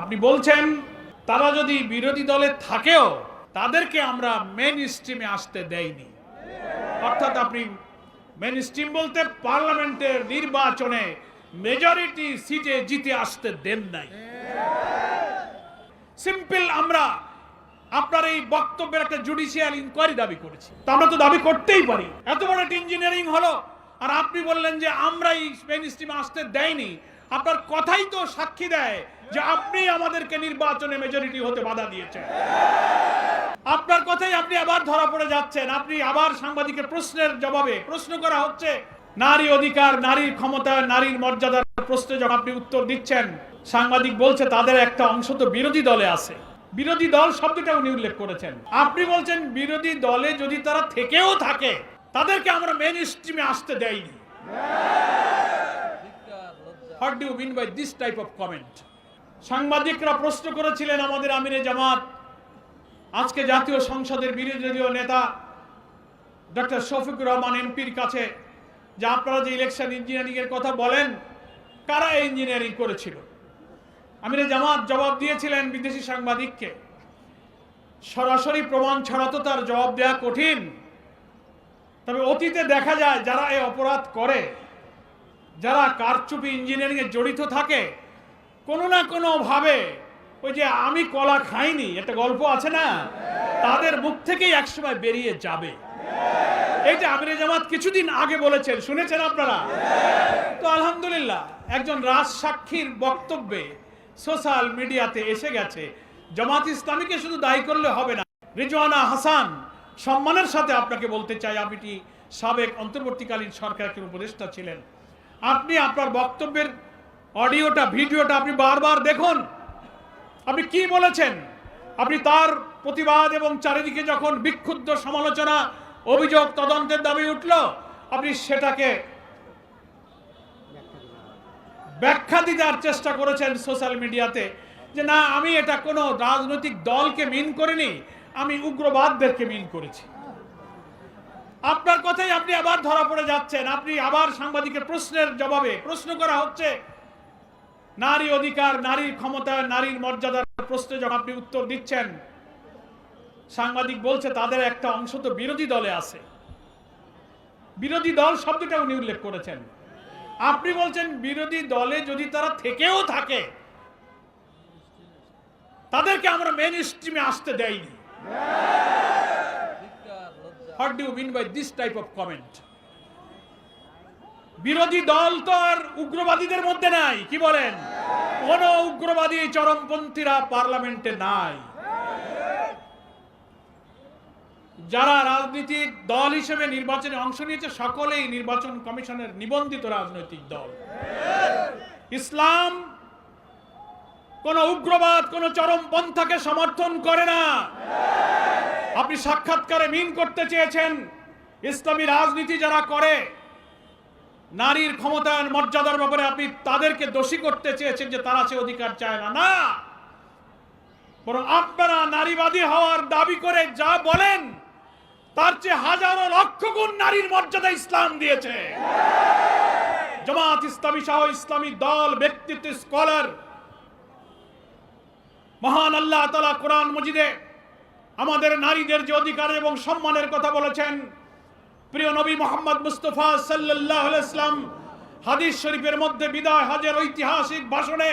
আপনি বলছেন তারা যদি বিরোধী দলে থাকেও তাদেরকে আমরা মেইন স্ট্রিমে আসতে দেইনি। অর্থাৎ আপনি মেইন স্ট্রিম বলতে পার্লামেন্টের নির্বাচনে মেজরিটি সিটে জিতে আসতে দেন নাই। সিম্পল আমরা আপনার এই বক্তব্যের একটা জুডিশিয়াল ইনকোয়ারি দাবি করেছি। তা আমরা তো দাবি করতেই পারি। এত বড় একটা ইঞ্জিনিয়ারিং হলো আর আপনি বললেন যে আমরা এই মেইন স্ট্রিমে আসতে দেয়নি। আপনার কথাই তো সাক্ষী দেয় যে আপনি আমাদেরকে নির্বাচনে মেজরিটি হতে বাধা দিয়েছেন। আপনার কথাই আপনি আবার ধরা পড়ে যাচ্ছেন। আপনি আবার সাংবাদিকের প্রশ্নের জবাবে প্রশ্ন করা হচ্ছে নারী অধিকার, নারীর ক্ষমতা, নারীর মর্যাদার প্রশ্নে যখন আপনি উত্তর দিচ্ছেন, সাংবাদিক বলছে তাদের একটা অংশ তো বিরোধী দলে আছে। বিরোধী দল শব্দটা উনি উল্লেখ করেছেন। আপনি বলছেন বিরোধী দলে যদি তারা থেকেও থাকে তাদেরকে আমরা মেইন স্ট্রিমে আসতে দেইনি। What do you mean by this type of comment? সাংবাদিকরা প্রশ্ন করেছিলেন আমাদের আমিরে জামাত, আজকে জাতীয় সংসদের বিরোধী দলীয় নেতা ডক্টর শফিকুর রহমান এমপির কাছে যে আপনারা যে ইলেকশন ইঞ্জিনিয়ারিং এর কথা বলেন, কারা এই ইঞ্জিনিয়ারিং করেছিল? আমিরে জামাত জবাব দিয়েছিলেন বিদেশি সাংবাদিককে, সরাসরি প্রমাণ ছাড়া তো তার জবাব দেওয়া কঠিন। তবে অতীতে দেখা যায় যারা এই অপরাধ করে, যারা কারচুপি ইঞ্জিনিয়ারিং এ জড়িত থাকে, কোনো না কোনো ভাবে ওই যে আমি কলা খাইনি একটা গল্প আছে না, তাদের মুখ থেকেই একসময় বেরিয়ে যাবে। এইটা আমিরে জামাত কিছুদিন আগে বলেছেন, শুনেছেন আপনারা? তো আলহামদুলিল্লাহ একজন রাজসাক্ষীর বক্তব্যে সোশ্যাল মিডিয়াতে এসে গেছে। জামাত ইসলামীকে শুধু দায়ী করলে হবে না। রিজওয়ানা হাসান, সম্মানের সাথে আপনাকে বলতে চাই, আপনি সাবেক অন্তর্বর্তীকালীন সরকারের উপদেষ্টা ছিলেন। আপনি আপনার বক্তব্যের অডিওটা, ভিডিওটা আপনি বারবার দেখুন। আপনি কি বলেছেন? আপনি তার প্রতিবাদ এবং চারিদিকে যখন বিক্ষুব্ধ সমালোচনা, অভিযোগ, তদন্তের দাবি উঠল, আপনি সেটাকে ব্যাখ্যা দেওয়ার চেষ্টা করেছেন সোশ্যাল মিডিয়াতে যে না, আমি এটা কোনো রাজনৈতিক দলকে মিন করিনি, আমি উগ্রবাদদেরকে মিন করেছি। আপনার কথাই আপনি আবার ধরা পড়ে যাচ্ছেন। আপনি আবার সাংবাদিকের প্রশ্নের জবাবে প্রশ্ন করা হচ্ছে নারী অধিকার, নারীর ক্ষমতা, নারীর মর্যাদার প্রশ্নে যখন আপনি উত্তর দিচ্ছেন, সাংবাদিক বলছে তাদের একটা অংশ তো বিরোধী দলে আছে। বিরোধী দল শব্দটা উনি উল্লেখ করেছেন। আপনি বলছেন বিরোধী দলে যদি তারা থেকেও থাকে তাদেরকে আমরা মেইন স্ট্রিমে আসতে দেইনি। What do you mean by this type of comment? বিরোধী দল তো আর উগ্রবাদীদের মধ্যে নাই, কি বলেন? কোন উগ্রবাদী চরমপন্থীরা পার্লামেন্টে নাই। যারা রাজনৈতিক দল হিসেবে নির্বাচনে অংশ নিয়েছে সকলেই নির্বাচন কমিশনের নিবন্ধিত রাজনৈতিক দল। ইসলাম কোন উগ্রবাদ, কোন চরমপন্থাকে সমর্থন করে না। আপনি সাক্ষাৎকারে মিন করতে চেয়েছেন ইসলামী রাজনীতি যারা করে, নারীর ক্ষমতায়ন, মর্যাদার ব্যাপারে আপনি তাদেরকে দোষী করতে চেয়েছেন যে তারা সে অধিকার চায় না। না, বরং আপনারা নারীবাদী হওয়ার দাবি করে যা বলেন তার চেয়ে হাজারো লক্ষ গুণ নারীর মর্যাদা ইসলাম দিয়েছে। জামাত ইসলামী সহ ইসলামী দল, ব্যক্তিত্ব, স্কলার, মহান আল্লাহ তাআলা কোরআন মজিদে আমাদের নারীদের যে অধিকার এবং সম্মানের কথা বলেছেন, প্রিয় নবী মুহাম্মদ মুস্তাফা সাল্লাল্লাহু আলাইহি ওয়াসাল্লাম হাদিস শরীফের মধ্যে বিদায় হজের ঐতিহাসিক ভাষণে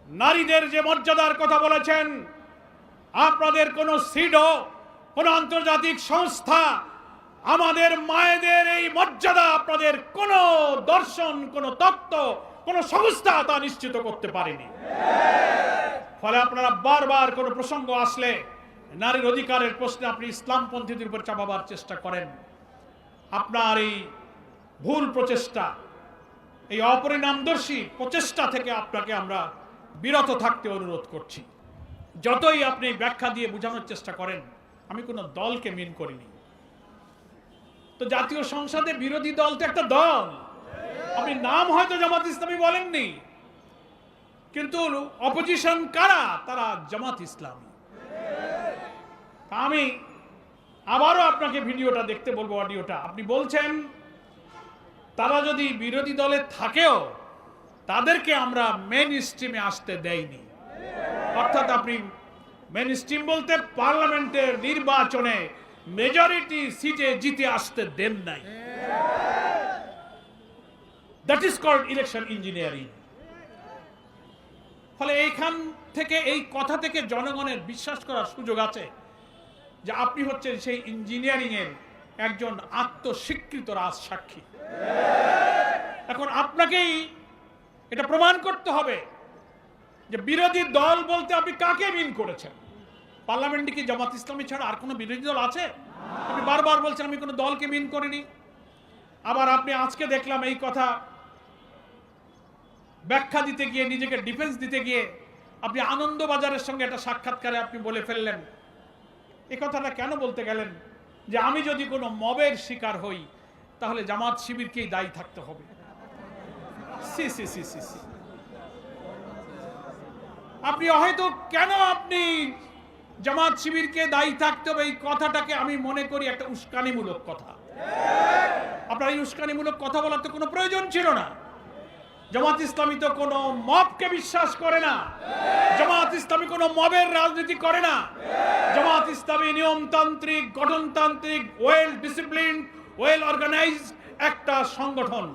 নারীদের যে মর্যাদার কথা বলেছেন, আপনাদের কোন সিডো, কোন আন্তর্জাতিক সংস্থা আমাদের মায়েদের এই মর্যাদা, আপনাদের কোন দর্শন, কোন তত্ত্ব, কোন সংস্থা তা নিশ্চিত করতে পারেনি। ফলে আপনারা বারবার কোন প্রসঙ্গ আসলে নারীর অধিকারের প্রশ্নে আপনি ইসলামপন্থীদের উপর চাপাবার চেষ্টা করেন। আপনার এই ভুল প্রচেষ্টা, এই অপরিণামদর্শী প্রচেষ্টা থেকে আপনাকে আমরা বিরত থাকতে অনুরোধ করছি। যতই আপনি ব্যাখ্যা দিয়ে বোঝানোর চেষ্টা করেন, আমি কোনো দলকে মিন করিনি। তো জাতীয় সংসদে বিরোধী দল তো একটা দল। আপনি নাম হয়তো জামাত ইসলামী বলেননি, কিন্তু অপোজিশন কারা? তারা জামাত ইসলামী। আমি আবারও আপনাকে ভিডিওটা দেখতে বলবো, অডিওটা। আপনি বলছেন তারা যদি বিরোধী দলে থাকেও তাদেরকে আমরা মেইন স্ট্রিমে আসতে দেইনি। অর্থাৎ আপনি মেন স্ট্রিম বলতে পার্লামেন্টের নির্বাচনে মেজরিটি সিটে জিতে আসতে দেন নাই। That is called election engineering. ফলে এইখান থেকে, এই কথা থেকে জনগণের বিশ্বাস করার সুযোগ আছে যে আপনি হচ্ছেন সেই ইঞ্জিনিয়ারিং এর একজন আত্মস্বীকৃত রাজসাক্ষী। এখন আপনাকেই এটা প্রমাণ করতে হবে যে বিরোধী দল বলতে আপনি কাকে মিন করেছেন। পার্লামেন্টে কি জামাত ইসলামী ছাড়া আর কোনো বিরোধী দল আছে? আপনি বারবার বলছেন আমি কোনো দলকে মিন করিনি। আবার আপনি আজকে দেখলাম এই কথা ব্যাখ্যা দিতে গিয়ে, নিজেকে ডিফেন্স দিতে গিয়ে আপনি আনন্দবাজারের সঙ্গে একটা সাক্ষাৎকারে আপনি বলে ফেললেন, এই কথাটা কেন বলতে গেলেন যে আমি যদি কোনো মবের শিকার হই তাহলে জামাত শিবিরকেই দায়ী থাকতে হবে। সি সি সি সি সি আপনি হয়তো কেন আপনি জামাত শিবিরকে দায়ী থাকতে হবে, এই কথাটাকে আমি মনে করি একটা উস্কানিমূলক কথা। আপনার এই উস্কানিমূলক কথা বলার তো কোনো প্রয়োজন ছিল না। জামাত ইসলামী তো কোনো মবকে বিশ্বাস করে না। জামাত ইসলামী কোনো মবের রাজনীতি করে না। জামাত ইসলামী নিয়মতান্ত্রিক, গঠনতান্ত্রিক, ওয়েল ডিসিপ্লিন, ওয়েল অর্গানাইজড একটা সংগঠন।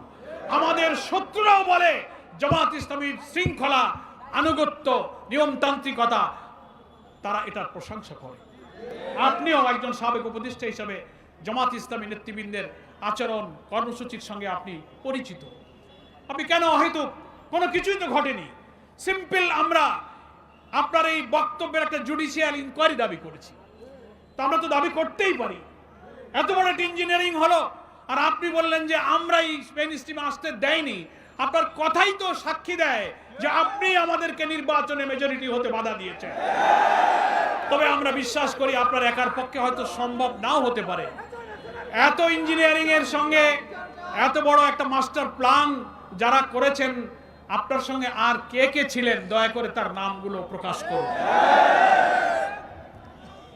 আমাদের শত্রুরাও বলে জামাত ইসলামীর শৃঙ্খলা, আনুগত্য, নিয়মতান্ত্রিকতা, তারা এটার প্রশংসা করে। আপনিও একজন সাবেক উপদেষ্টা হিসাবে জামাত ইসলামী নেতৃবৃন্দের আচরণ, কর্মসূচির সঙ্গে আপনি পরিচিত। আপনি কেন হয়তো কোনো কিছুই তো ঘটেনি, সিম্পল আমরা আপনার এই বক্তব্যের একটা জুডিশিয়াল ইনকোয়ারি দাবি করেছি। তো আমরা তো দাবি করতেই পারি। এত বড় একটা ইঞ্জিনিয়ারিং হলো আর আপনি বললেন যে আমরাই মেইন স্ট্রিমে আসতে দেয়নি। আপনার কথাই তো সাক্ষী দেয় যে আপনি আমাদেরকে নির্বাচনে মেজরিটি হতে বাধা দিয়েছেন। তবে আমরা বিশ্বাস করি আপনার একার পক্ষে হয়তো সম্ভব নাও হতে পারে। এত ইঞ্জিনিয়ারিং এর সঙ্গে এত বড় একটা মাস্টার প্ল্যান যারা করেছেন, আপনার সঙ্গে আর কে কে ছিলেন দয়া করে তার নামগুলো প্রকাশ করুন।